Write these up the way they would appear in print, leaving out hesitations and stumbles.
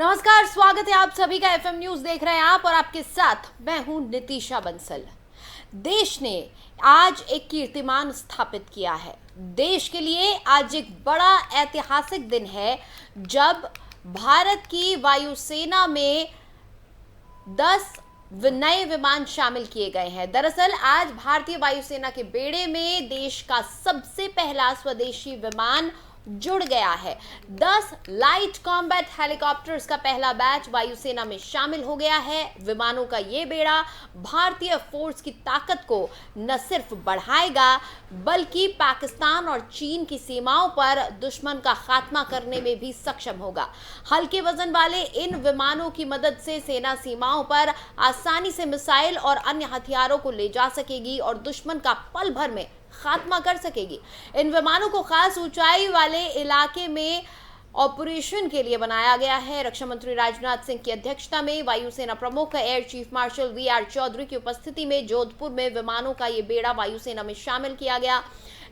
नमस्कार, स्वागत है आप सभी का। एफएम न्यूज देख रहे हैं आप और आपके साथ मैं हूं नितिशा बंसल। देश ने आज एक कीर्तिमान स्थापित किया है। देश के लिए आज एक बड़ा ऐतिहासिक दिन है जब भारत की वायुसेना में 10 नए विमान शामिल किए गए हैं। दरअसल आज भारतीय वायुसेना के बेड़े में देश का सबसे पहला स्वदेशी विमान जुड़ गया है। 10 लाइट कॉम्बैट हेलीकॉप्टर्स का पहला बैच वायुसेना में शामिल हो गया है। विमानों का ये बेड़ा भारतीय फोर्स की ताकत को न सिर्फ बढ़ाएगा बल्कि पाकिस्तान और चीन की सीमाओं पर दुश्मन का खात्मा करने में भी सक्षम होगा। हल्के वजन वाले इन विमानों की मदद से सेना सीमाओं पर आसानी से मिसाइल और अन्य हथियारों को ले जा सकेगी और दुश्मन का पल भर में खात्मा कर सकेगी। इन विमानों को खास ऊंचाई वाले इलाके में ऑपरेशन के लिए बनाया गया है। रक्षा मंत्री राजनाथ सिंह की अध्यक्षता में वायुसेना प्रमुख air chief marshal V R. Chaudhari की उपस्थिति में जोधपुर में विमानों का ये बेड़ा वायुसेना में शामिल किया गया।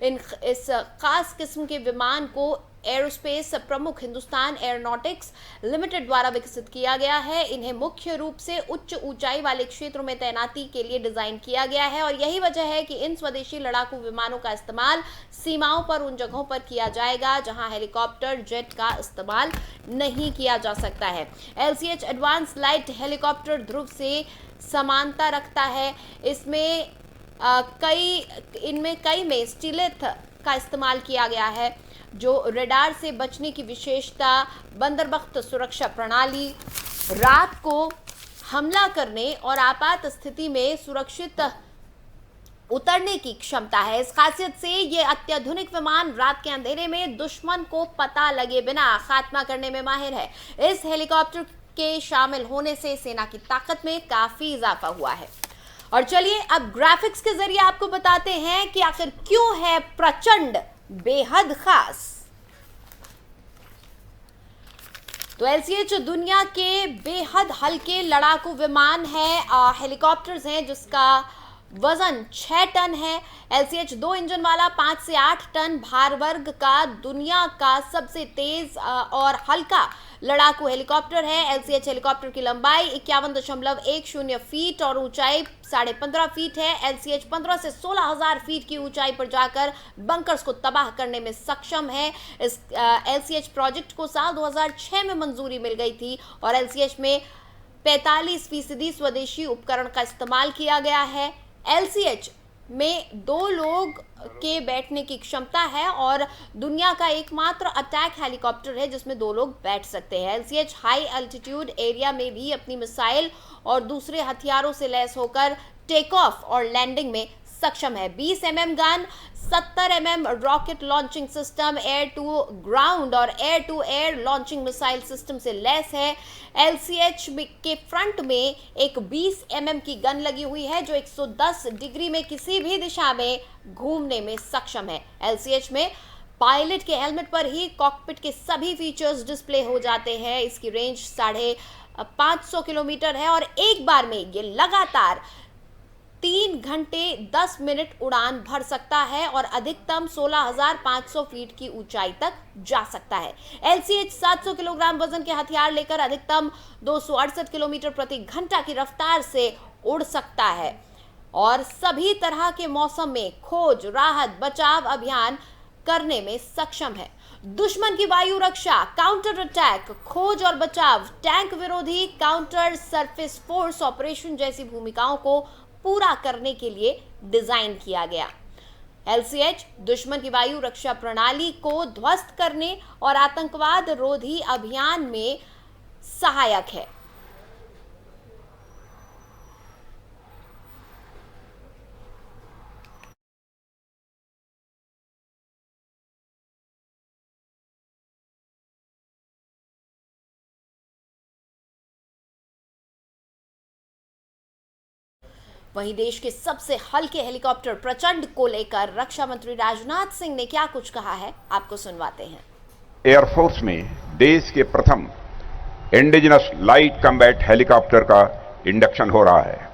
इस खास किस्म के विमान को एरोस्पेस प्रमुख हिंदुस्तान एरोनॉटिक्स लिमिटेड द्वारा विकसित किया गया है। इन्हें मुख्य रूप से उच्च ऊंचाई वाले क्षेत्रों में तैनाती के लिए डिजाइन किया गया है और यही वजह है कि इन स्वदेशी लड़ाकू विमानों का इस्तेमाल सीमाओं पर उन जगहों पर किया जाएगा जहां हेलीकॉप्टर जेट का इस्तेमाल नहीं किया जा सकता है। LCH एडवांस लाइट हेलीकॉप्टर ध्रुव से समानता रखता है। इनमें कई में स्टीलेथ का इस्तेमाल किया गया है जो रडार से बचने की विशेषता, बंदरबख्त सुरक्षा प्रणाली, रात को हमला करने और आपात स्थिति में सुरक्षित उतरने की क्षमता है। इस खासियत से ये अत्याधुनिक विमान रात के अंधेरे में दुश्मन को पता लगे बिना खात्मा करने में माहिर है। इस हेलीकॉप्टर के शामिल होने से सेना की ताकत में काफी इजाफा हुआ है। और चलिए अब ग्राफिक्स के जरिए आपको बताते हैं कि आखिर क्यों है प्रचंड बेहद खास। तो LCH दुनिया के बेहद हल्के लड़ाकू विमान है, हेलीकॉप्टर्स हैं जिसका वजन 6 टन है। LCH 2 इंजन वाला 5 से 8 टन भार वर्ग का दुनिया का सबसे तेज और हल्का लड़ाकू हेलीकॉप्टर है। LCH हेलीकॉप्टर की लंबाई 51.10 फीट और ऊंचाई 15.5 फीट है। LCH 15 से 16,000 फीट की ऊंचाई पर जाकर बंकर्स को तबाह करने में सक्षम है। इस LCH प्रोजेक्ट को साल 2006 में मंजूरी मिल गई थी और LCH में 45% स्वदेशी उपकरण का इस्तेमाल किया गया है। LCH में 2 लोग के बैठने की क्षमता है और दुनिया का एकमात्र अटैक हेलीकॉप्टर है जिसमें 2 लोग बैठ सकते हैं। LCH हाई एल्टीट्यूड एरिया में भी अपनी मिसाइल और दूसरे हथियारों से लैस होकर टेक ऑफ और लैंडिंग में सक्षम है। 20 mm gun, 70 mm rocket launching system, air to ground और air to air launching missile system से लैस है। LCH के फ्रंट में एक 20 mm की गन लगी हुई है जो 110 डिग्री में किसी भी दिशा में घूमने में सक्षम है। LCH में पायलट के हेलमेट पर ही कॉकपिट के सभी फीचर्स डिस्प्ले हो जाते हैं। इसकी रेंज 550 किलोमीटर है और एक बार में ये लगातार 3 घंटे 10 मिनट उड़ान भर सकता है और अधिकतम 16,500 फीट की ऊंचाई तक जा सकता है। LCH 700 किलोग्राम वजन के हथियार लेकर अधिकतम 268 किलोमीटर प्रति घंटा की रफ्तार से उड़ सकता है और सभी तरह के मौसम में खोज, राहत, बचाव अभियान करने में सक्षम है। दुश्मन की वायु रक्षा, काउंटर अटैक, खोज और बचाव, टैंक विरोधी, काउंटर सरफेस फोर्स ऑपरेशन जैसी भूमिकाओं को पूरा करने के लिए डिजाइन किया गया। LCH दुश्मन की वायु रक्षा प्रणाली को ध्वस्त करने और आतंकवाद रोधी अभियान में सहायक है। वहीं देश के सबसे हल्के हेलीकॉप्टर प्रचंड को लेकर रक्षा मंत्री राजनाथ सिंह ने क्या कुछ कहा है, आपको सुनवाते हैं। एयरफोर्स में देश के प्रथम इंडिजिनस लाइट कॉम्बैट हेलीकॉप्टर का इंडक्शन हो रहा है।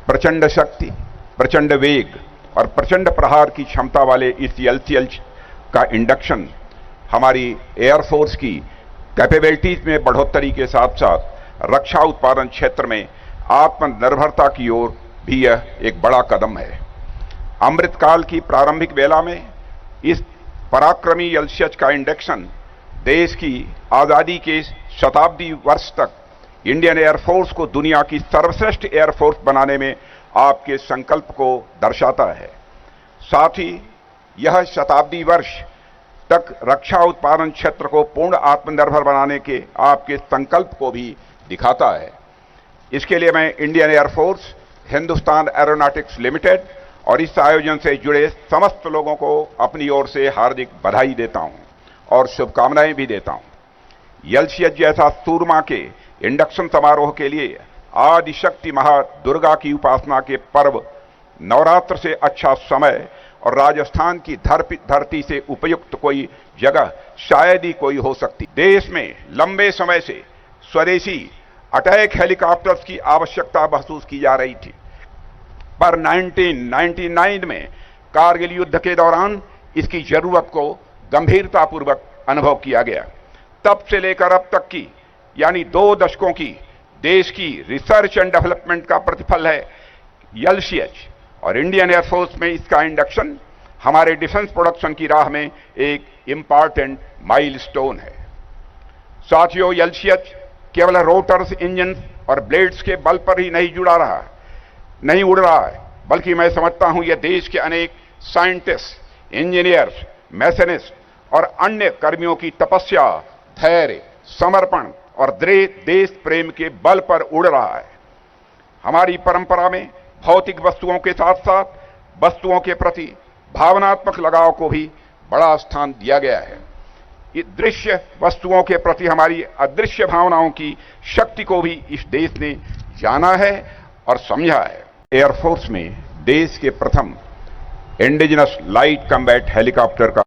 प्रचंड शक्ति, प्रचंड वेग और प्रचंड प्रहार की क्षमता वाले इस LCH का इंडक्शन हमारी एयरफोर्स की कैपेबिलिटीज में बढ़ोतरी के साथ साथ रक्षा उत्पादन क्षेत्र में आत्मनिर्भरता की ओर भी यह एक बड़ा कदम है। अमृतकाल की प्रारंभिक वेला में इस पराक्रमी एलसीएच का इंडक्शन देश की आजादी के शताब्दी वर्ष तक इंडियन एयरफोर्स को दुनिया की सर्वश्रेष्ठ एयरफोर्स बनाने में आपके संकल्प को दर्शाता है। साथ ही यह शताब्दी वर्ष तक रक्षा उत्पादन क्षेत्र को पूर्ण आत्मनिर्भर बनाने के आपके संकल्प को भी दिखाता है। इसके लिए मैं Indian air force, Hindustan aeronautics limited और इस आयोजन से जुड़े समस्त लोगों को अपनी ओर से हार्दिक बधाई देता हूं और शुभकामनाएं भी देता हूं। एलसीएच जैसा सूरमा के इंडक्शन समारोह के लिए आदिशक्ति महादुर्गा की उपासना के पर्व नवरात्र से अच्छा समय और राजस्थान की धरती से उपयुक्त कोई जगह शायद ही कोई हो सकती। देश में लंबे समय से स्वदेशी अटैक हेलीकॉप्टर्स की आवश्यकता महसूस की जा रही थी, पर 1999 में कारगिल युद्ध के दौरान इसकी जरूरत को गंभीरतापूर्वक अनुभव किया गया। तब से लेकर अब तक की यानी 2 दशकों की देश की रिसर्च एंड डेवलपमेंट का प्रतिफल है एलसीएच, और इंडियन एयरफोर्स में इसका इंडक्शन हमारे डिफेंस प्रोडक्शन की राह में एक इंपॉर्टेंट माइलस्टोन है। साथियों, एलसीएच केवल रोटर्स, इंजन और ब्लेड्स के बल पर ही नहीं उड़ रहा है, बल्कि मैं समझता हूं यह देश के अनेक साइंटिस्ट, इंजीनियर्स, मैसेनिस्ट और अन्य कर्मियों की तपस्या, धैर्य, समर्पण और देश प्रेम के बल पर उड़ रहा है। हमारी परंपरा में भौतिक वस्तुओं के साथ साथ वस्तुओं के प्रति भावनात्मक लगाव को भी बड़ा स्थान दिया गया है। ये दृश्य वस्तुओं के प्रति हमारी अदृश्य भावनाओं की शक्ति को भी इस देश ने जाना है और समझा है। एयरफोर्स में देश के प्रथम इंडिजिनस लाइट कम्बैट हेलीकॉप्टर का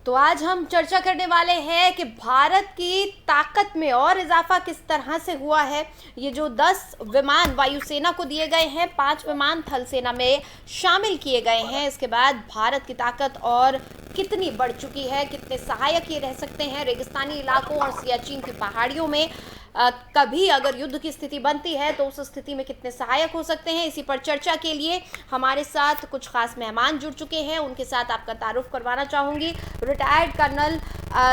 तो आज हम चर्चा करने वाले हैं कि भारत की ताकत में और इजाफा किस तरह से हुआ है। ये जो 10 विमान वायुसेना को दिए गए हैं, 5 विमान थल सेना में शामिल किए गए हैं, इसके बाद भारत की ताकत और कितनी बढ़ चुकी है, कितने सहायक ये रह सकते हैं रेगिस्तानी इलाकों और सियाचिन की पहाड़ियों में। कभी अगर युद्ध की स्थिति बनती है तो उस स्थिति में कितने सहायक हो सकते हैं, इसी पर चर्चा के लिए हमारे साथ कुछ खास मेहमान जुड़ चुके हैं। उनके साथ आपका तारुफ करवाना चाहूँगी। रिटायर्ड कर्नल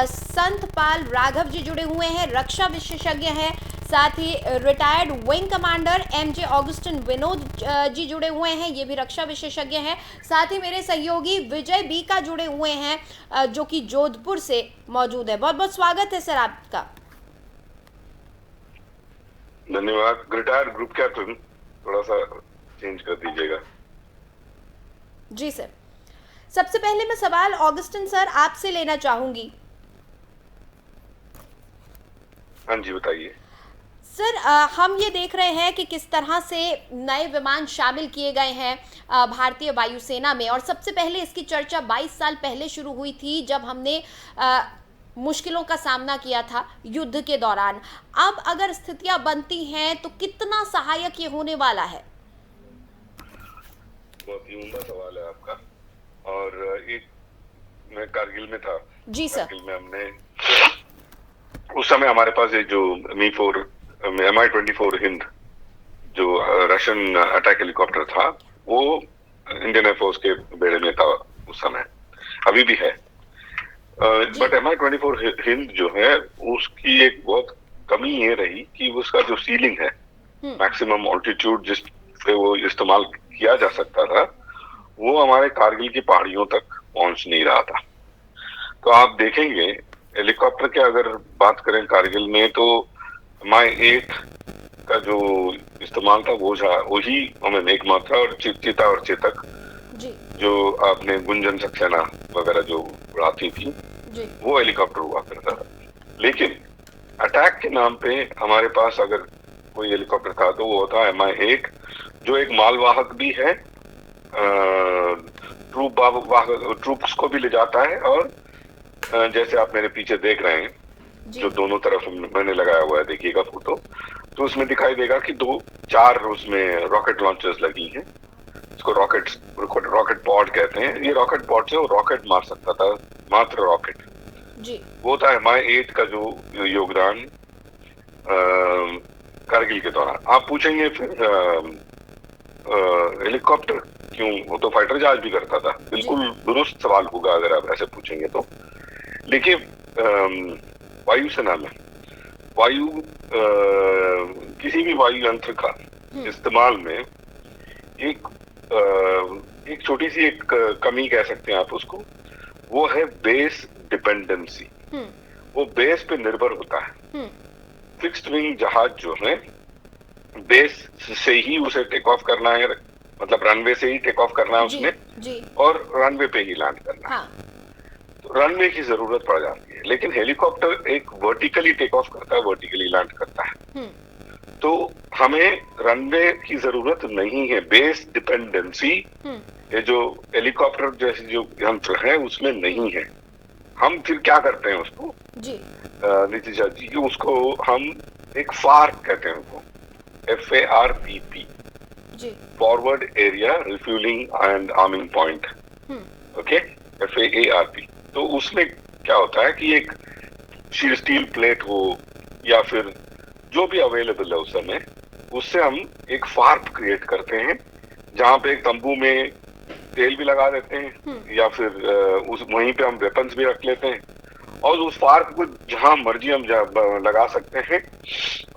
संतपाल राघव जी जुड़े हुए हैं, रक्षा विशेषज्ञ हैं। साथ ही retired wing commander MJ Augustine Vinod ji जुड़े हुए हैं, ये भी रक्षा विशेषज्ञ हैं। साथ ही मेरे सहयोगी विजय बीका जुड़े हुए हैं जो कि जोधपुर से मौजूद है। बहुत बहुत स्वागत है सर आपका। धन्यवाद। रिटायर्ड ग्रुप कैप्टन थोड़ा सा चेंज कर दीजिएगा। जी सर। सबसे पहले मैं सवाल ऑगस्टिन सर आपसे लेना चाहूंगी। हाँ जी, बताइए सर। हम ये देख रहे हैं कि किस तरह से नए विमान शामिल किए गए हैं भारतीय वायुसेना में, और सबसे पहले इसकी चर्चा 22 साल पहले शुरू हुई थी जब हमने मुश्किलों का सामना किया था युद्ध के दौरान। अब अगर स्थितियां बनती हैं तो कितना सहायक ये होने वाला है? बहुत ही उम्दा सवाल है आपका। और एक मैं कारगिल में था। जी सर। कारगिल में हमने उस समय हमारे पास एक जो Mi-24 हिंद जो रशियन अटैक हेलीकॉप्टर था, वो इंडियन एयरफोर्स के बेड़े में था उस समय, अभी भी है। बट Mi-24 हिंद जो है उसकी एक बहुत कमी ये रही कि उसका जो सीलिंग है, मैक्सिमम ऑल्टीट्यूड जिस पे वो इस्तेमाल किया जा सकता था, वो हमारे कारगिल की पहाड़ियों तक पहुंच नहीं रहा था। तो आप देखेंगे हेलीकॉप्टर के अगर बात करें कारगिल में, तो Mi-8 का जो इस्तेमाल था वही हमें मेघमात्रा और चीता और चेतक जी। जो आपने गुंजन सक्सेना वगैरह जो उड़ाती थी जी। वो हेलीकॉप्टर हुआ करता था। लेकिन अटैक के नाम पे हमारे पास अगर कोई हेलीकॉप्टर था तो वो होता है Mi-8, जो एक मालवाहक भी है, ट्रूप्स को भी ले जाता है, और जैसे आप मेरे पीछे देख रहे हैं जो दोनों तरफ मैंने लगाया हुआ है, देखिएगा फोटो, तो उसमें दिखाई देगा कि 4 उसमें रॉकेट लॉन्चर्स लगी हैं। इसको रॉकेट पॉड कहते हैं। ये रॉकेट पॉड से वो रॉकेट मार सकता था, मात्र रॉकेट। जी वो था MI8 का जो योगदान कारगिल के दौरान। आप पूछेंगे फिर हेलीकॉप्टर क्यों, वो तो फाइटर जहाज भी करता था। बिल्कुल दुरुस्त सवाल होगा अगर आप ऐसे पूछेंगे तो। देखिए वायुसेना में किसी भी वायु यंत्र का इस्तेमाल में एक छोटी सी एक कमी कह सकते हैं आप उसको, वो है बेस डिपेंडेंसी। वो बेस पे निर्भर होता है। फिक्स्ड विंग जहाज जो है बेस से ही उसे टेक ऑफ करना है, मतलब रनवे से ही टेक ऑफ करना है उसने, और रनवे पे ही लैंड करना है। तो रनवे की जरूरत पड़ जाती है। लेकिन हेलीकॉप्टर एक वर्टिकली टेक ऑफ करता है, वर्टिकली लैंड करता है। तो हमें रनवे की जरूरत नहीं है। बेस डिपेंडेंसी ये जो हेलीकॉप्टर जैसे जो यंत्र है उसमें नहीं है। हम फिर क्या करते हैं उसको नितिशा जी, उसको हम एक फार्क कहते हैं उसको, FARPP, forward area refuelling and arming point. Okay, FAARP। तो उसमें क्या होता है कि एक स्टील प्लेट हो या फिर जो भी अवेलेबल है उस समय, उससे हम एक फार्क क्रिएट करते हैं जहां पे एक तंबू में तेल भी लगा देते हैं या फिर उस वहीं पे हम वेपन्स भी रख लेते हैं और उस फार्क को जहां मर्जी हम लगा सकते हैं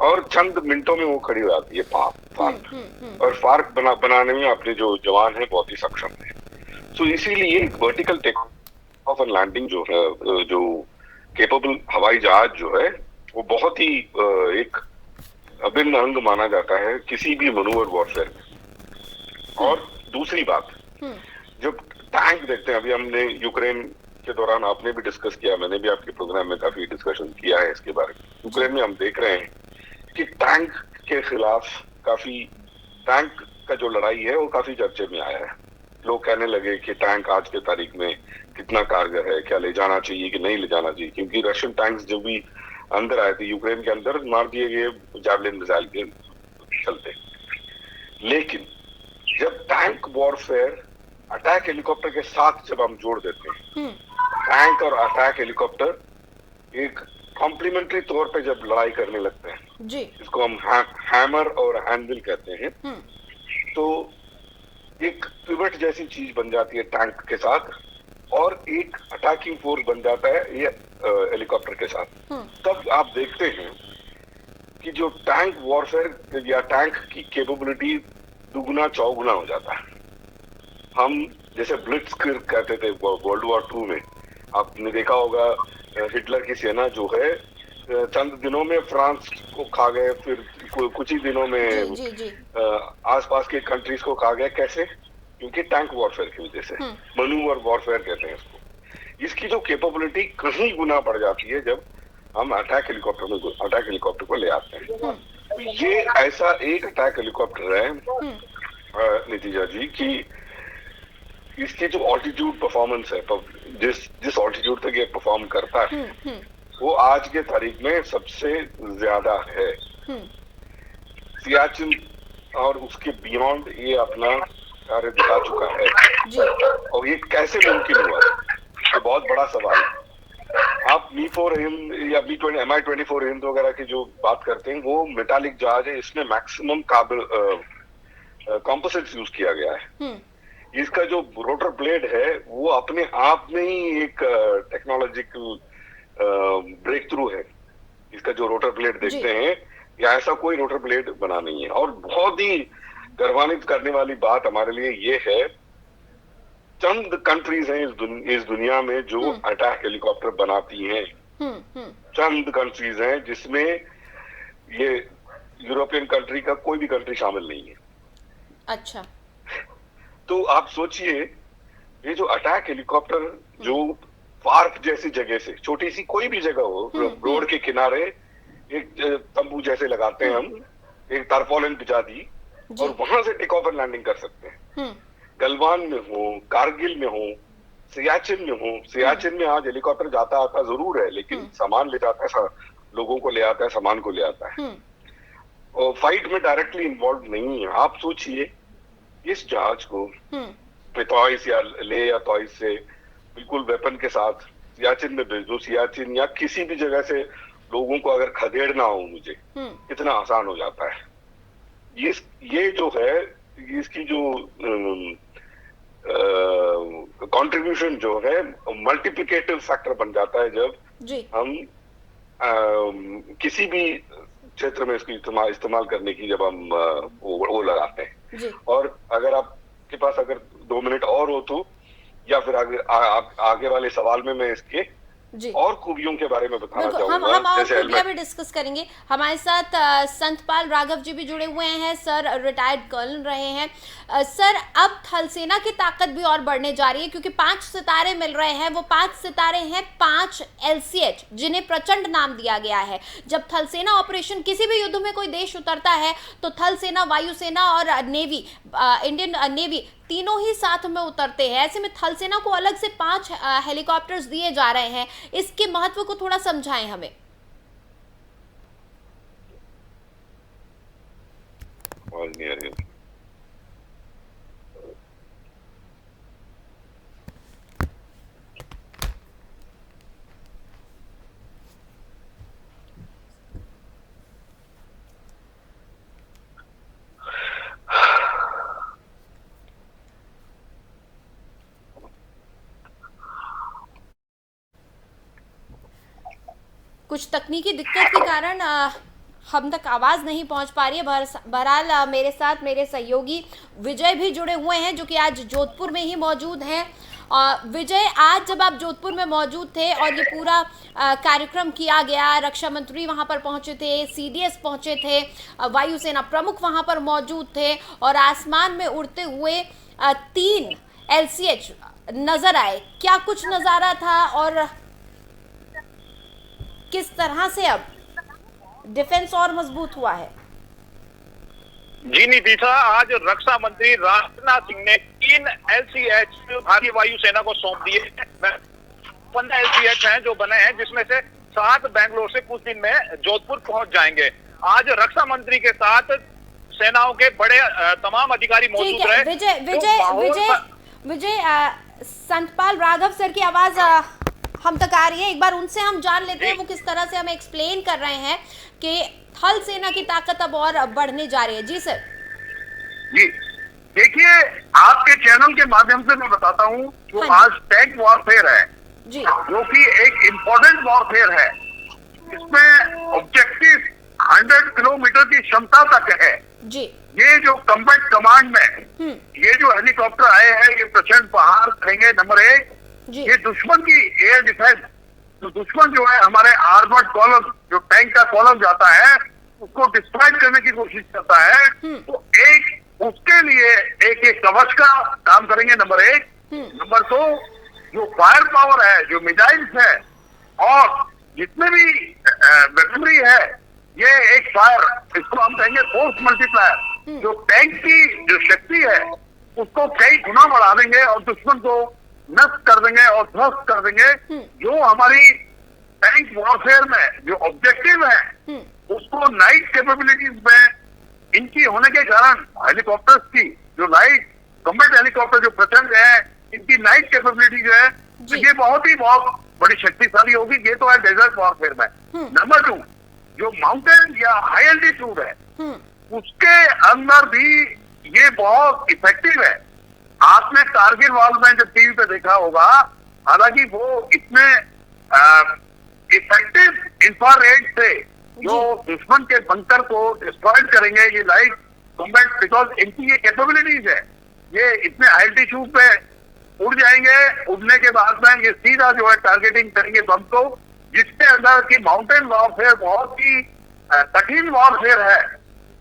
और चंद मिनटों में वो खड़ी हो जाती है फार्क। और फार्क बनाने में अपने जो जवान है बहुत ही सक्षम है। सो इसीलिए vertical take off and landing जो है, जो केपेबल हवाई जहाज जो है, वो बहुत ही एक अभिन्न अंग माना जाता है किसी भी मैन्यूवर वॉरफेयर में। और दूसरी बात, जब टैंक देखते हैं, अभी हमने यूक्रेन के दौरान आपने भी डिस्कस किया, मैंने भी आपके प्रोग्राम में काफी डिस्कशन किया है इसके बारे में। यूक्रेन में हम देख रहे हैं कि टैंक के खिलाफ काफी, टैंक का जो लड़ाई है वो काफी चर्चे में आया है। लोग कहने लगे कि टैंक आज के तारीख में कितना कारगर है, क्या ले जाना चाहिए कि नहीं ले जाना चाहिए, क्योंकि रशियन टैंक्स जो भी अंदर आए थे यूक्रेन के अंदर मार दिए गए जैवलिन मिसाइल के चलते। लेकिन जब टैंक वॉरफेयर अटैक हेलीकॉप्टर के साथ जब हम जोड़ देते हैं, टैंक और अटैक हेलीकॉप्टर एक कॉम्प्लीमेंट्री तौर पे जब लड़ाई करने लगते हैं, जिसको हम हैमर और हैंडल कहते हैं, तो एक पिवट जैसी चीज बन जाती है टैंक के साथ और एक अटैकिंग फोर्स बन जाता है ये हेलीकॉप्टर के साथ। तब आप देखते हैं कि जो टैंक वॉरफेयर या टैंक की कैपेबिलिटी दुगुना चौगुना हो जाता है। हम जैसे ब्लिट्जक्रिग कहते थे वर्ल्ड वॉर 2 में, आपने देखा होगा हिटलर की सेना जो है चंद दिनों में फ्रांस को खा गए, फिर कुछ ही दिनों में आसपास के कंट्रीज को खा गए। कैसे? क्योंकि टैंक वॉरफेयर की वजह से, मैन्यूवर वॉरफेयर कहते हैं इसको। इसकी जो कैपेबिलिटी कहीं गुना बढ़ जाती है जब हम अटैक हेलीकॉप्टर को ले आते हैं। ये ऐसा एक अटैक हेलीकॉप्टर है नितिजा जी की इसकी जो ऑल्टीट्यूड परफॉर्मेंस है, जिस ऑल्टीट्यूड तक ये परफॉर्म करता है, वो आज के तारीख में सबसे ज्यादा है। सियाचिन और उसके बियॉन्ड ये अपना कार्य दिखा चुका है। और ये कैसे मुमकिन हुआ, ये बहुत बड़ा सवाल है। आप मी-4 हिंद या MI-24 हिंद वगैरह की जो बात करते हैं, वो मेटालिक जहाज है, इसमें मैक्सिमम कॉम्पोजिट्स यूज किया गया है। इसका जो रोटर ब्लेड है वो अपने आप में ही एक टेक्नोलॉजिकल ब्रेक थ्रू है। इसका जो रोटर ब्लेड देखते हैं, या ऐसा कोई रोटर ब्लेड बना नहीं है। और बहुत ही गर्वान्वित करने वाली बात हमारे लिए ये है, चंद कंट्रीज हैं इस दुनिया में जो अटैक हेलीकॉप्टर बनाती हैं। चंद कंट्रीज हैं जिसमें ये यूरोपियन कंट्री का कोई भी कंट्री शामिल नहीं है। अच्छा, तो आप सोचिए, ये जो अटैक हेलीकॉप्टर जो पार्क जैसी जगह से, छोटी सी कोई भी जगह हो, रोड के किनारे एक तंबू जैसे लगाते हैं हम, एक तारपोलिन बिछा दी और वहां से टेक ऑफ एंड लैंडिंग कर सकते हैं। गलवान में हो, कारगिल में हो, सियाचिन में हो। सियाचिन में आज हेलीकॉप्टर जाता आता जरूर है, लेकिन सामान ले जाता है, लोगों को ले आता है, सामान को ले आता है, और फाइट में डायरेक्टली इन्वॉल्व नहीं है। आप सोचिए, इस जहाज को तॉइस या ले या तॉइस से बिल्कुल वेपन के साथ सियाचिन में भेज दो, सियाचिन या किसी भी जगह से लोगों को अगर खदेड़ना हो मुझे, कितना आसान हो जाता है। ये जो है, इसकी जो कंट्रीब्यूशन जो है मल्टीप्लिकेटिव फैक्टर बन जाता है जब हम किसी भी क्षेत्र में इसको इस्तेमाल करने की जब हम वो लगाते हैं। और अगर आपके पास अगर 2 मिनट और हो तो, या फिर आगे वाले सवाल में मैं इसके और खूबियों के बारे में बताना चाहूंगा। हम और खूबियां भी डिस्कस करेंगे। हमारे साथ संतपाल राघव जी भी जुड़े हुए हैं। सर रिटायर्ड कर्नल रहे हैं। सर, अब थल सेना की ताकत भी और बढ़ने जा रही है, क्योंकि 5 सितारे मिल रहे हैं। वो 5 सितारे हैं 5 LCH, जिन्हें प्रचंड नाम दिया गया है। जब थल सेना ऑपरेशन, किसी भी युद्ध में कोई देश उतरता है तो थल सेना, वायुसेना और नेवी, इंडियन नेवी, तीनों ही साथ में उतरते हैं। ऐसे में थल सेना को अलग से 5 हेलीकॉप्टर्स दिए जा रहे हैं। इसके महत्व को थोड़ा समझाएं हमें। कुछ तकनीकी दिक्कत के कारण हम तक आवाज़ नहीं पहुंच पा रही है। बहरहाल मेरे साथ मेरे सहयोगी विजय भी जुड़े हुए हैं, जो कि आज जोधपुर में ही मौजूद हैं। विजय, आज जब आप जोधपुर में मौजूद थे और ये पूरा कार्यक्रम किया गया, रक्षा मंत्री वहां पर पहुंचे थे, CDS पहुंचे थे, वायुसेना प्रमुख वहां पर मौजूद थे, और आसमान में उड़ते हुए 3 LCH नजर आए। क्या कुछ नज़ारा था और किस तरह से अब डिफेंस और मजबूत हुआ है? जी नितिशा, आज रक्षा मंत्री राजनाथ सिंह ने 3 LCH भारतीय वायुसेना को सौंप दिए। 15 LCH हैं जो बने हैं, जिसमें से 7 बेंगलोर से कुछ दिन में जोधपुर पहुंच जाएंगे। आज रक्षा मंत्री के साथ सेनाओं के बड़े तमाम अधिकारी मौजूद रहे। विजय, संतपाल राघव सर की आवाज हम तक आ रही है। एक बार उनसे हम जान लेते हैं वो किस तरह से हमें एक्सप्लेन कर रहे हैं कि थल सेना की ताकत अब और बढ़ने जा रही है। जी सर। जी देखिए, आपके चैनल के माध्यम से मैं बताता हूं, जो आज टैंक वॉरफेयर है जी, जो कि एक इम्पोर्टेंट वॉरफेयर है। इसमें ऑब्जेक्टिव 100 किलोमीटर की क्षमता तक है जी। ये जो कम्बैट कमांड में ये जो हेलीकॉप्टर आए हैं, ये प्रचंड प्रहार करेंगे। नंबर 1, ये दुश्मन की एयर डिफेंस, तो दुश्मन जो है हमारे आर्मर्ड कॉलम, जो टैंक का कॉलम जाता है, उसको डिस्ट्रॉय करने की कोशिश करता है, तो एक उसके लिए एक कवच का काम करेंगे। नंबर 1। नंबर 2, जो फायर पावर है, जो मिसाइल्स है और जितने भी वेपनरी है, ये एक फायर, इसको हम कहेंगे फोर्स मल्टीप्लायर, जो टैंक की जो शक्ति है उसको कई गुना बढ़ा देंगे और दुश्मन को नष्ट कर देंगे और ध्वस्त कर देंगे। जो हमारी टैंक वॉरफेयर में जो ऑब्जेक्टिव है, उसको नाइट कैपेबिलिटीज में इनकी होने के कारण, हेलीकॉप्टर्स की जो लाइट कम्बैट हेलीकॉप्टर जो प्रचंड है, इनकी नाइट कैपेबिलिटी जो है, तो ये बहुत बड़ी शक्तिशाली होगी। ये तो है डेजर्ट वॉरफेयर में। नंबर 2, जो माउंटेन या हाई एल्टीट्यूड है, उसके अंदर भी ये बहुत इफेक्टिव है। आपने कारगिल वॉर में जब टीवी पे देखा होगा, हालांकि वो इतने इफेक्टिव इंफ्रारेड से जो दुश्मन के बंकर को डिस्ट्रॉय करेंगे, ये लाइट कॉम्बैट, बिकॉज इनकी ये कैपेबिलिटीज है, ये इतने एल्टीट्यूड पे उड़ जाएंगे। उड़ने के बाद में ये सीधा जो है टारगेटिंग करेंगे बम को, जिसके अंदर की माउंटेन वॉरफेयर बहुत ही कठिन वॉरफेयर है।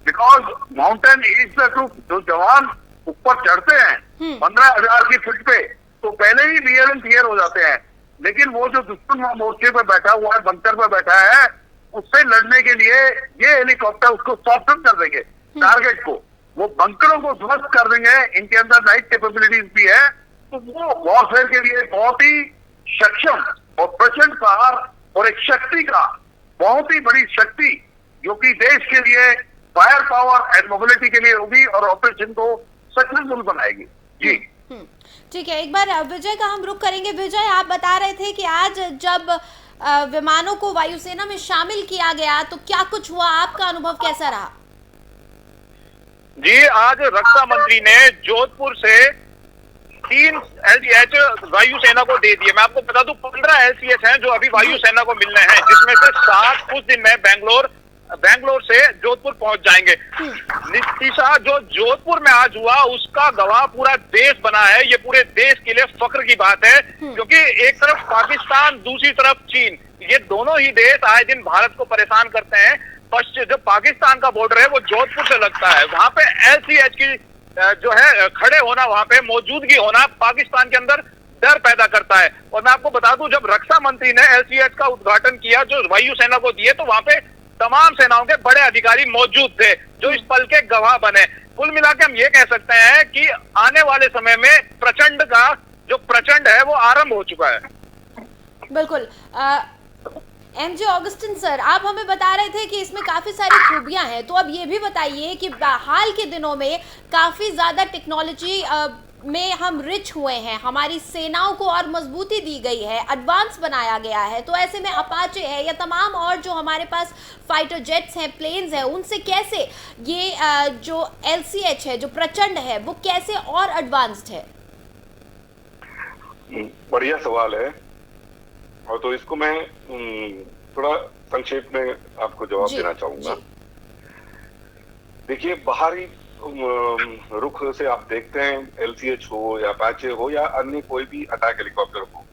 Because mountain is the truth, जो जवान ऊपर चढ़ते हैं 15,000 की फीट पे, तो पहले ही क्लियर एंड क्लियर हो जाते हैं। लेकिन वो जो दुश्मन मोर्चे पे बैठा हुआ है, बंकर पे बैठा है, उससे लड़ने के लिए ये हेलीकॉप्टर उसको सॉफ्टन कर देंगे, टारगेट को, वो बंकरों को ध्वस्त कर देंगे। इनके अंदर नाइट कैपेबिलिटीज भी है, तो वो वॉरफेयर के लिए बहुत ही सक्षम और प्रचंड प्रहार और एक शक्ति का, बहुत ही बड़ी शक्ति, जो कि देश के लिए फायर पावर एंड मोबिलिटी के लिए होगी और ऑपरेशन को सक्सेसफुल बनाएगी। जी ठीक है, एक बार विजय का हम रुख करेंगे। विजय, आप बता रहे थे कि आज जब विमानों को वायुसेना में शामिल किया गया तो क्या कुछ हुआ, आपका अनुभव कैसा रहा? जी, आज रक्षा मंत्री ने जोधपुर से 3 LCH वायुसेना को दे दिए। मैं आपको बता दूं 15 LCH हैं जो अभी वायुसेना को मिलने हैं, जिसमें से 7 कुछ दिन में बेंगलोर से जोधपुर पहुंच जाएंगे। नितिशा, जो जोधपुर में आज हुआ उसका गवाह पूरा देश बना है। ये पूरे देश के लिए फख्र की बात है, क्योंकि एक तरफ पाकिस्तान, दूसरी तरफ चीन, ये दोनों ही देश आए दिन भारत को परेशान करते हैं। पश्चिम जो पाकिस्तान का बॉर्डर है वो जोधपुर से लगता है, वहां पे LCH की जो है खड़े होना, वहां पे मौजूदगी होना पाकिस्तान के अंदर डर पैदा करता है। और मैं आपको बता दूं, जब रक्षा मंत्री ने LCH का उद्घाटन किया जो वायुसेना को दिए, तो वहां पे तमाम सेनाओं के बड़े अधिकारी मौजूद थे जो इस पल के गवाह बने। कुल मिलाकर हम ये कह सकते हैं कि आने वाले समय में प्रचंड का जो प्रचंड है वो आरंभ हो चुका है। बिल्कुल। MJ ऑगस्टिन सर, आप हमें बता रहे थे कि इसमें काफी सारी खूबियां हैं, तो अब ये भी बताइए कि हाल के दिनों में काफी ज्यादा टेक्नोलॉजी में हम रिच हुए हैं, हमारी सेनाओं को और मजबूती दी गई है, एडवांस बनाया गया है, तो ऐसे में अपाचे है या तमाम और जो हमारे पास फाइटर जेट्स हैं, प्लेन्स हैं, उनसे कैसे ये जो LCH है, जो प्रचंड है, वो कैसे और एडवांस्ड है? बढ़िया सवाल है, और तो इसको मैं थोड़ा संक्षेप में आपको जवाब देना चाहूंगा। देखिए, बाहरी रुख से आप देखते हैं, LCH हो या अपाचे हो या अन्य कोई भी अटैक हेलीकॉप्टर हो,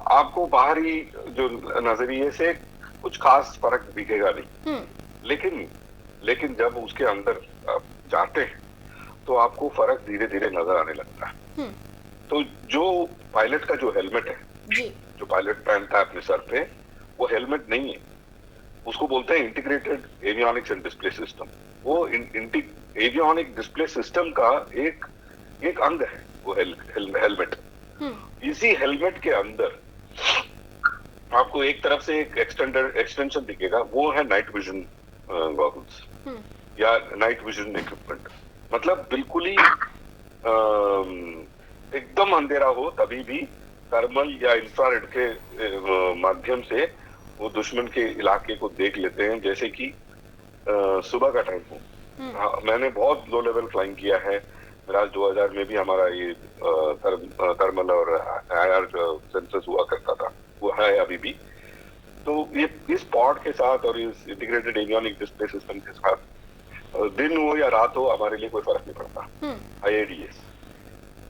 आपको बाहरी जो नजरिए से कुछ खास फर्क दिखेगा नहीं, लेकिन जब उसके अंदर आप जाते हैं तो आपको फर्क धीरे धीरे नजर आने लगता है। तो जो पायलट का जो हेलमेट है, जो पायलट पहनता है अपने सर पे, वो हेलमेट नहीं है, उसको बोलते हैं integrated avionics and display system. वो एवियोनिक डिस्प्ले सिस्टम का एक अंग है वो हेलमेट। इसी हेलमेट के अंदर आपको एक तरफ से एक एक्सटेंशन दिखेगा, वो है नाइट विजन गॉगल्स या नाइट विजन इक्विपमेंट। मतलब बिल्कुल ही एकदम अंधेरा हो तभी भी थर्मल या इंफ्रारेड के माध्यम से वो दुश्मन के इलाके को देख लेते हैं, जैसे कि सुबह का टाइम हो। हाँ, मैंने बहुत लो लेवल फ्लाइंग किया है। मेरा 2000 में भी हमारा ये थर्मल और IR सेंसर्स हुआ करता था, वो है अभी भी। तो ये इस पॉड के साथ और इस इंटीग्रेटेड एवियोनिक डिस्प्ले सिस्टम के साथ दिन हो या रात हो हमारे लिए कोई फर्क नहीं पड़ता। IADS।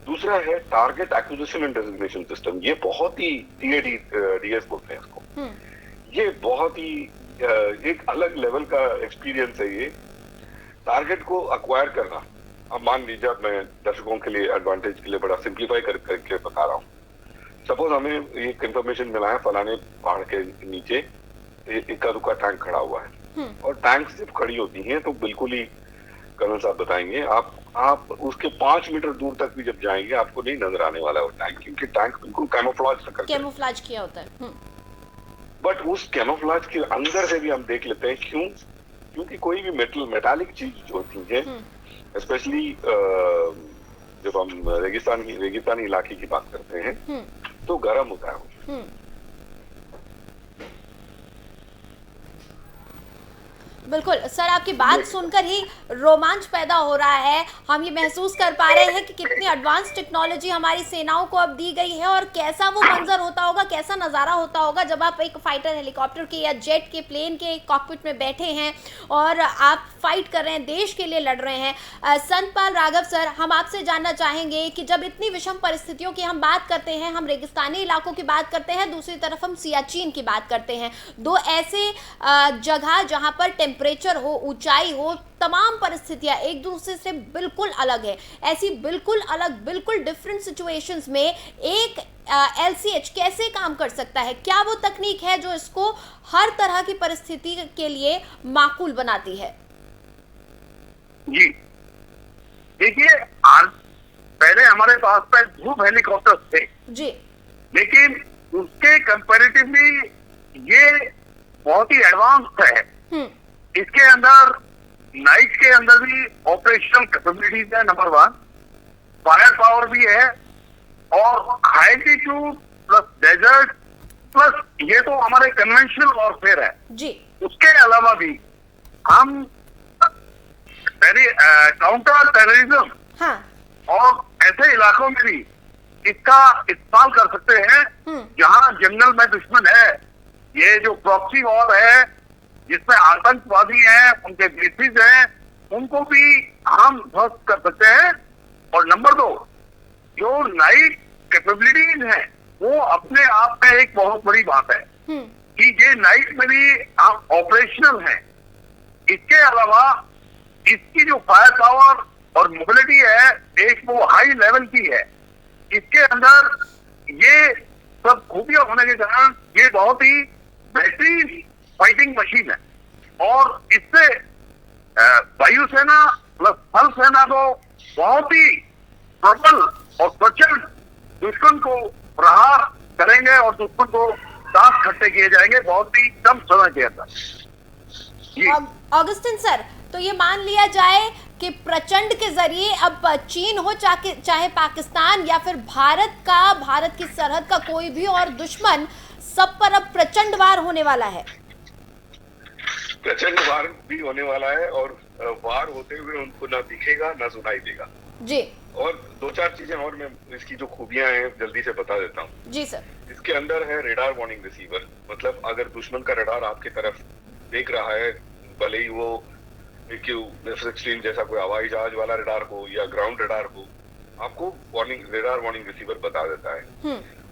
दूसरा है target acquisition and designation system. ये बहुत ही TADS बोलते हैं इसको। ये बहुत ही एक अलग लेवल का एक्सपीरियंस है ये, टारगेट को अक्वायर करना। अब मान लीजिए, मैं दर्शकों के लिए एडवांटेज के लिए बड़ा सिंप्लीफाई करके बता रहा हूँ। सपोज हमें एक इंफॉर्मेशन मिला है, फलाने पहाड़ के नीचे इक्का दुक्का टैंक खड़ा हुआ है, और टैंक जब खड़ी होती हैं तो बिल्कुल ही कर्नल साहब बताएंगे, आप उसके 5 मीटर दूर तक भी जब जाएंगे आपको नहीं नजर आने वाला वो टैंक, क्योंकि टैंक बिल्कुल कैमोफ्लेज किया होता है। बट उस कैमोफ्लेज के अंदर से भी हम देख लेते हैं। क्यों? क्योंकि कोई भी मेटालिक चीज जो होती है, स्पेशली जब हम रेगिस्तानी इलाके की बात करते हैं, तो गर्म होता है वो। बिल्कुल सर, आपकी बात सुनकर ही रोमांच पैदा हो रहा है। हम ये महसूस कर पा रहे हैं कि कितनी एडवांस टेक्नोलॉजी हमारी सेनाओं को अब दी गई है, और कैसा वो मंजर होता होगा, कैसा नज़ारा होता होगा जब आप एक फाइटर हेलीकॉप्टर के या जेट के प्लेन के कॉकपिट में बैठे हैं और आप फाइट कर रहे हैं, देश के लिए लड़ रहे हैं। संतपाल राघव सर, हम आपसे जानना चाहेंगे कि जब इतनी विषम परिस्थितियों की हम बात करते हैं, हम रेगिस्तानी इलाकों की बात करते हैं, दूसरी तरफ हम सियाचिन की बात करते हैं, दो ऐसे जगह जहाँ पर टेम्परेचर हो, ऊंचाई हो, तमाम परिस्थितियां एक दूसरे से बिल्कुल अलग है। ऐसी बिल्कुल अलग, बिल्कुल डिफरेंट सिचुएशंस में एक LCH कैसे काम कर सकता है? क्या वो तकनीक है जो इसको हर तरह की परिस्थिति के लिए माकूल बनाती है? जी देखिए, आज पहले हमारे पास में ध्रुव हेलीकॉप्टर थे जी, लेकिन उसके कंपैरेटिवली ये बहुत ही एडवांस है। इसके अंदर नाइट के अंदर भी ऑपरेशनल कैपेबिलिटीज है, नंबर 1। फायर पावर भी है, और high altitude plus desert plus ये तो हमारे कन्वेंशनल वॉरफेयर है जी। उसके अलावा भी हम काउंटर टेररिज्म हाँ। और ऐसे इलाकों में भी इसका इस्तेमाल कर सकते हैं जहां जंगल में दुश्मन है। ये जो प्रॉक्सी वॉर है जिसमें आतंकवादी हैं, उनके बेसिस हैं, उनको भी हम ध्वस्त कर सकते हैं। और नंबर 2, जो नाइट कैपेबिलिटीज है वो अपने आप में एक बहुत बड़ी बात है कि ये नाइट में भी हम ऑपरेशनल हैं। इसके अलावा इसकी जो फायर पावर और मोबिलिटी है एक वो हाई लेवल की है। इसके अंदर ये सब खूबियां होने के कारण ये बहुत ही बेहतरीन फाइटिंग मशीन है, और इससे वायुसेना प्लस थल सेना को बहुत ही प्रबल और प्रचंड दुश्मन को प्रहार करेंगे और दुश्मन को दांत खट्टे किए जाएंगे बहुत ही कम समय के अंदर। ऑगस्टिन सर, तो ये मान लिया जाए कि प्रचंड के जरिए अब चीन हो चाहे पाकिस्तान या फिर भारत की सरहद का कोई भी और दुश्मन, सब पर अब प्रचंड वार होने वाला है। प्रचंड वार भी होने वाला है, और वार होते हुए उनको ना दिखेगा ना सुनाई देगा जी। और 2-4 चीजें और मैं इसकी जो खूबियां हैं जल्दी से बता देता हूँ जी सर। इसके अंदर है रेडार वार्निंग रिसीवर। मतलब अगर दुश्मन का रेडार आपके तरफ देख रहा है, भले ही वो F-16 जैसा कोई हवाई जहाज वाला रेडार हो या ग्राउंड रेडार हो, आपको रेडार वार्निंग रिसीवर बता देता है।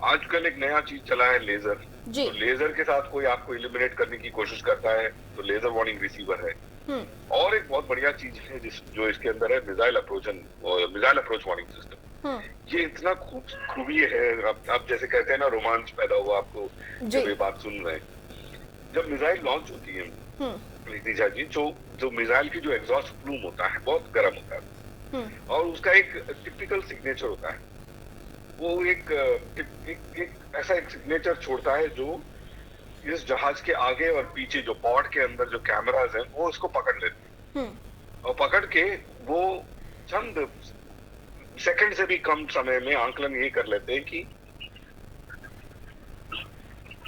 आजकल एक नया चीज चला है लेजर। तो लेजर के साथ कोई आपको इलिमिनेट करने की कोशिश करता है तो लेजर वार्निंग रिसीवर है। और एक बहुत बढ़िया चीज है जो इसके अंदर है मिसाइल अप्रोच वार्निंग सिस्टम। ये इतना खूबी है, आप जैसे कहते हैं ना रोमांच पैदा हुआ आपको जब ये बात सुन रहे हैं। जब मिसाइल लॉन्च होती है नितिजा जी, जो मिसाइल की जो एग्जॉस्ट प्लूम होता है बहुत गर्म होता है, और उसका एक टिपिकल सिग्नेचर होता है। वो एक ऐसा एक सिग्नेचर छोड़ता है जो इस जहाज के आगे और पीछे जो पॉड के अंदर जो कैमरास हैं वो उसको पकड़ लेते हैं, और पकड़ के वो चंद सेकंड से भी कम समय में आंकलन ये कर लेते हैं कि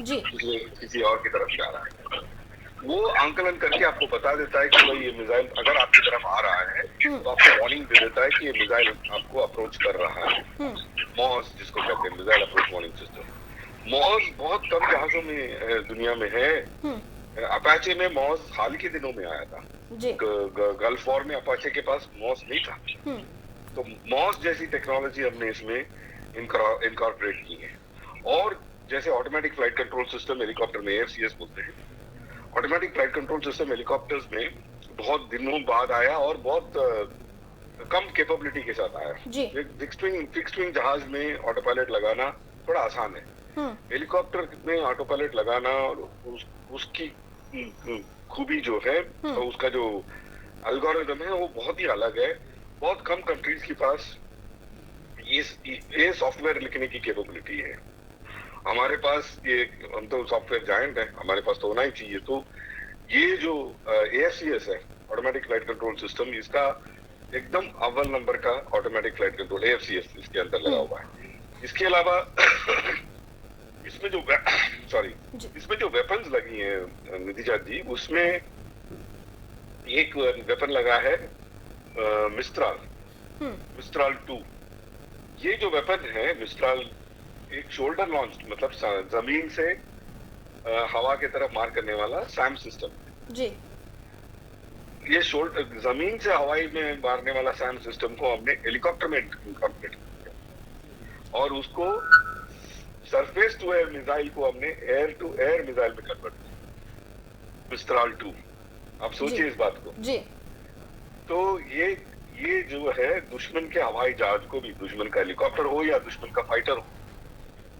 जी किसी और की तरफ जा रहा है। वो आंकलन करके आपको बता देता है कि भाई ये मिसाइल अगर आपकी तरफ आ रहा है तो आपको वार्निंग दे देता है कि ये मिसाइल आपको अप्रोच कर रहा है। मॉस जिसको कहते हैं मिसाइल अप्रोच वार्निंग सिस्टम। मॉस बहुत कम जहाजों में दुनिया में है। अपाचे में मॉस हाल के दिनों में आया था। गल्फ वॉर में अपाचे के पास मॉस नहीं था। तो मॉस जैसी टेक्नोलॉजी हमने इसमें इनकॉर्पोरेट की है। और जैसे automatic flight control system helicopter में AFCS बोलते हैं, automatic flight control system helicopters में बहुत दिनों बाद आया और बहुत कम कैपेबिलिटी के साथ आया। फिक्स्ड विंग जहाज में ऑटो पायलट लगाना थोड़ा आसान है। हेलीकॉप्टर में ऑटो पायलट लगाना और उसकी खूबी जो है और उसका जो एल्गोरिथम है वो बहुत ही अलग है। बहुत कम कंट्रीज के पास ये सॉफ्टवेयर लिखने की कैपेबिलिटी है। हमारे पास ये, हम तो सॉफ्टवेयर जायंट है, हमारे पास तो होना ही चाहिए। तो ये जो AFCS है ऑटोमेटिक फ्लाइट कंट्रोल सिस्टम, इसका एकदम अव्वल नंबर का ऑटोमेटिक फ्लाइट कंट्रोल AFCS इसके अंदर लगा हुआ है। इसके अलावा इसमें जो वेपन्स लगी हैं नितिजा जी, उसमें एक वेपन लगा है मिस्ट्राल 2। ये जो वेपन है मिस्ट्राल एक शोल्डर लॉन्च, मतलब जमीन से हवा की तरफ मार करने वाला सैम सिस्टम जी। ये जमीन से हवाई में मारने वाला सैम सिस्टम को हमने हेलीकॉप्टर में इनकॉर्पोरेट किया और उसको सरफेस टू एयर मिसाइल को हमने एयर टू एयर मिसाइल में कन्वर्ट किया, मिस्ट्राल 2। आप सोचिए इस बात को जी। तो ये जो है दुश्मन के हवाई जहाज को भी, दुश्मन का हेलीकॉप्टर हो या दुश्मन का फाइटर हो,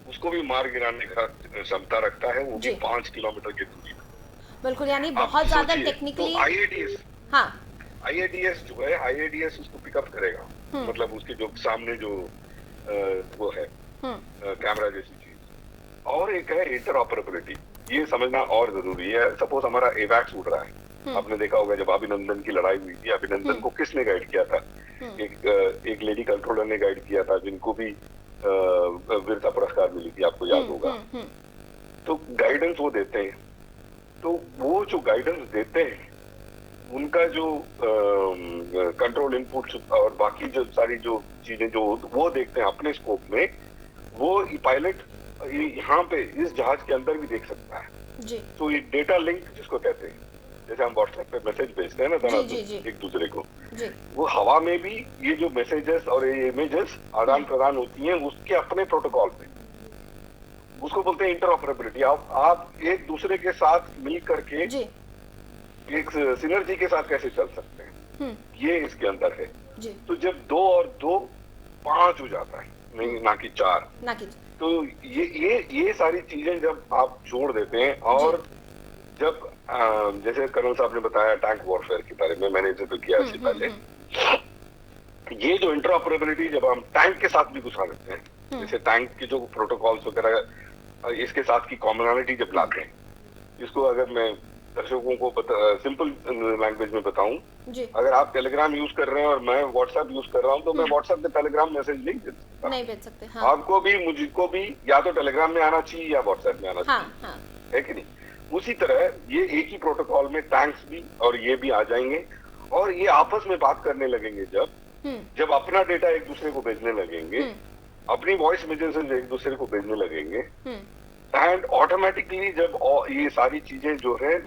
उसको भी मार गिराने का क्षमता रखता है, वो भी 5 किलोमीटर की दूरी पर। बिल्कुल, यानी बहुत ज्यादा टेक्निकली। तो IADS, हाँ, IADS जो है, IADS उसको पिकअप करेगा, मतलब उसके जो सामने जो वो है कैमरा जैसी चीज। और एक है इंटरऑपरेबिलिटी, ये समझना और जरूरी है। सपोज हमारा AWACS उड़ रहा है, आपने देखा होगा जब अभिनंदन की लड़ाई हुई थी, अभिनंदन को किसने गाइड किया था? एक लेडी कंट्रोलर ने गाइड किया था, जिनको भी वीरता पुरस्कार मिली थी, आपको याद होगा। तो गाइडेंस वो देते हैं, तो वो जो गाइडेंस देते हैं उनका जो कंट्रोल इनपुट्स और बाकी जो सारी जो चीजें जो वो देखते हैं अपने स्कोप में, वो पायलट यहाँ पे इस जहाज के अंदर भी देख सकता है जी। तो ये डेटा लिंक जिसको कहते हैं, जैसे हम व्हाट्सएप पे मैसेज भेजते हैं ना एक दूसरे को जी। वो हवा में भी ये जो मैसेजेस और ये इमेजेस आदान प्रदान होती हैं उसके अपने प्रोटोकॉल पे, उसको बोलते हैं इंटरऑपरेबिलिटी। आप एक दूसरे के साथ मिल करके जी। एक सिनर्जी के साथ कैसे चल सकते हैं, ये इसके अंदर है जी। तो जब 2 और 2 5 हो जाता है, नहीं ना कि 4, तो ये सारी चीजें जब आप जोड़ देते हैं, और जब जैसे कर्नल साहब ने बताया टैंक वॉरफेयर के बारे में, मैंने जिक्र किया इससे पहले, ये जो इंटरऑपरेबिलिटी जब हम टैंक के साथ भी घुसा देते हैं, जैसे टैंक के जो प्रोटोकॉल्स वगैरह इसके साथ की कॉमनैलिटी जब लाते हैं, इसको अगर मैं दर्शकों को सिंपल लैंग्वेज में बताऊं, अगर आप टेलीग्राम यूज कर रहे हैं और मैं व्हाट्सएप यूज कर रहा हूं, तो मैं व्हाट्सएप पे टेलीग्राम मैसेज नहीं भेज सकते। हाँ। आपको भी मुझको भी या तो टेलीग्राम में आना चाहिए या व्हाट्सएप में आना चाहिए, है कि नहीं? उसी तरह ये एक ही प्रोटोकॉल में टैंक्स भी और ये भी आ जाएंगे, और ये आपस में बात करने लगेंगे जब अपना डेटा एक दूसरे को भेजने लगेंगे, अपनी वॉइस मैसेजेस एक दूसरे को भेजने लगेंगे, एंड ऑटोमेटिकली जब ये सारी चीजें जो है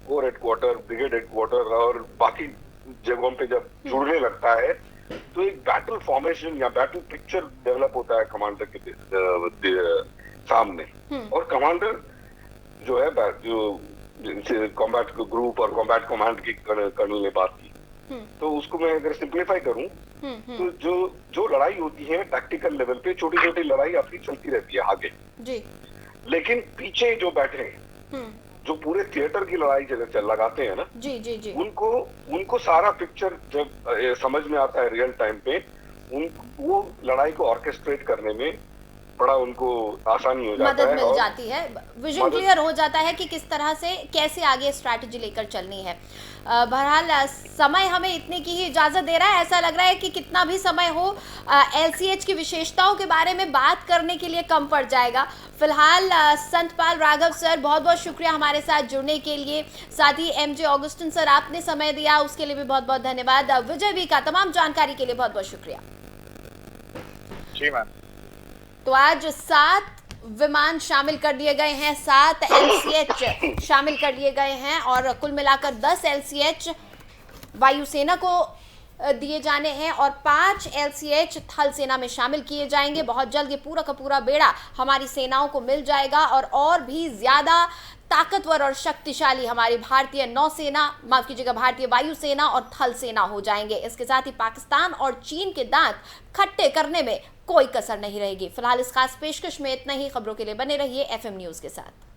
कोर हेडक्वार्टर, ब्रिगेड हेडक्वार्टर और बाकी जगहों पे जब जुड़ने लगता है, तो एक बैटल फॉर्मेशन या बैटल पिक्चर डेवलप होता है कमांडर के सामने, और कमांडर जो है जो कॉम्बैट ग्रुप और कॉम्बैट कमांड की कर्नल ने बात की, तो उसको मैं अगर सिंप्लीफाई करूं, तो जो लड़ाई होती है टैक्टिकल लेवल पे, छोटी छोटी लड़ाई अपनी चलती रहती है आगे जी। लेकिन पीछे जो बैठे हैं, जो पूरे थिएटर की लड़ाई लगाते हैं ना जी, उनको सारा पिक्चर जब समझ में आता है रियल टाइम पे, वो लड़ाई को ऑर्केस्ट्रेट करने में बड़ा उनको आसानी हो जाता है, मदद मिल जाती है, विजन क्लियर हो जाता है कि किस तरह से कैसे आगे स्ट्रैटेजी लेकर चलनी है। बहरहाल समय हमें इतने की ही इजाजत दे रहा है, ऐसा लग रहा है कि कितना भी समय हो LCH की विशेषताओं के बारे में बात करने के लिए कम पड़ जाएगा। फिलहाल संतपाल राघव सर, बहुत बहुत शुक्रिया हमारे साथ जुड़ने के लिए, साथ ही MJ ऑगस्टिन सर आपने समय दिया, उसके लिए भी बहुत बहुत धन्यवाद। विजय भी का तमाम जानकारी के लिए बहुत बहुत शुक्रिया जी मैम। तो आज 7 विमान शामिल कर दिए गए हैं, 7 LCH शामिल कर लिए गए हैं, और कुल मिलाकर 10 LCH वायुसेना को दिए जाने हैं और 5 LCH थल सेना में शामिल किए जाएंगे। बहुत जल्द ये पूरा का पूरा बेड़ा हमारी सेनाओं को मिल जाएगा, और भी ज्यादा ताकतवर और शक्तिशाली हमारी भारतीय नौसेना, माफ कीजिएगा भारतीय वायुसेना और थल सेना हो जाएंगे। इसके साथ ही पाकिस्तान और चीन के दांत खट्टे करने में कोई कसर नहीं रहेगी। फिलहाल इस खास पेशकश में इतना ही। खबरों के लिए बने रहिए FM न्यूज के साथ।